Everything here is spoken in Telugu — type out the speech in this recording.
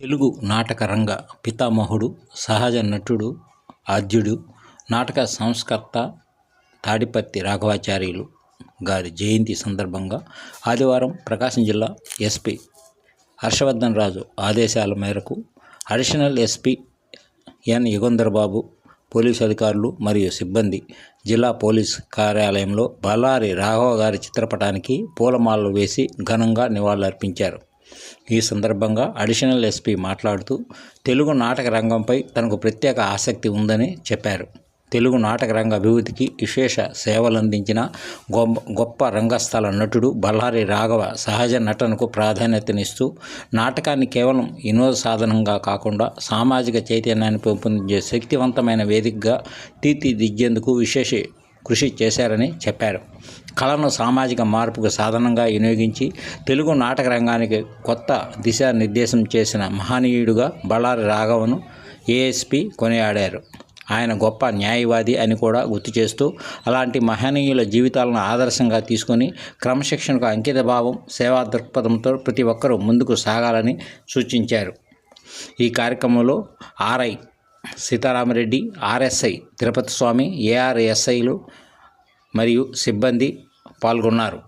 తెలుగు నాటక రంగ పితామహుడు, సహజ నటుడు, ఆద్యుడు, నాటక సంస్కర్త తాడిపత్రి రాఘవాచార్యులు గారి జయంతి సందర్భంగా ఆదివారం ప్రకాశం జిల్లా ఎస్పీ హర్షవర్ధన్ రాజు ఆదేశాల మేరకు అడిషనల్ ఎస్పీ ఎన్ యుగంధర్ బాబు, పోలీసు అధికారులు మరియు సిబ్బంది జిల్లా పోలీస్ కార్యాలయంలో బళ్ళారి రాఘవ గారి చిత్రపటానికి పూలమాలలు వేసి ఘనంగా నివాళులర్పించారు. ఈ సందర్భంగా అడిషనల్ ఎస్పీ మాట్లాడుతూ తెలుగు నాటక రంగంపై తనకు ప్రత్యేక ఆసక్తి ఉందని చెప్పారు. తెలుగు నాటక రంగ అభివృద్ధికి విశేష సేవలందించిన గొప్ప రంగస్థల నటుడు బళ్ళారి రాఘవ సహజ నటనకు ప్రాధాన్యతనిస్తూ నాటకాన్ని కేవలం వినోద సాధనంగా కాకుండా సామాజిక చైతన్యాన్ని పెంపొందించే శక్తివంతమైన వేదికగా తీర్చిదిద్దేందుకు విశేష కృషి చేశారని చెప్పారు. కళను సామాజిక మార్పుకు సాధనంగా వినియోగించి తెలుగు నాటక రంగానికి కొత్త దిశానిర్దేశం చేసిన మహనీయుడిగా బళ్ళారి రాఘవను ఏఎస్పీ కొనియాడారు. ఆయన గొప్ప న్యాయవాది అని కూడా గుర్తు చేస్తూ అలాంటి మహనీయుల జీవితాలను ఆదర్శంగా తీసుకొని క్రమశిక్షణకు అంకితభావం, సేవా దృక్పథంతో ప్రతి ఒక్కరూ ముందుకు సాగాలని సూచించారు. ఈ కార్యక్రమంలో ఆర్ఐ సీతారామరెడ్డి, ఆర్ఎస్ఐ తిరుపతి స్వామి, ఏఆర్ఎస్ఐలు మరియు సిబ్బంది పాల్గొన్నారు.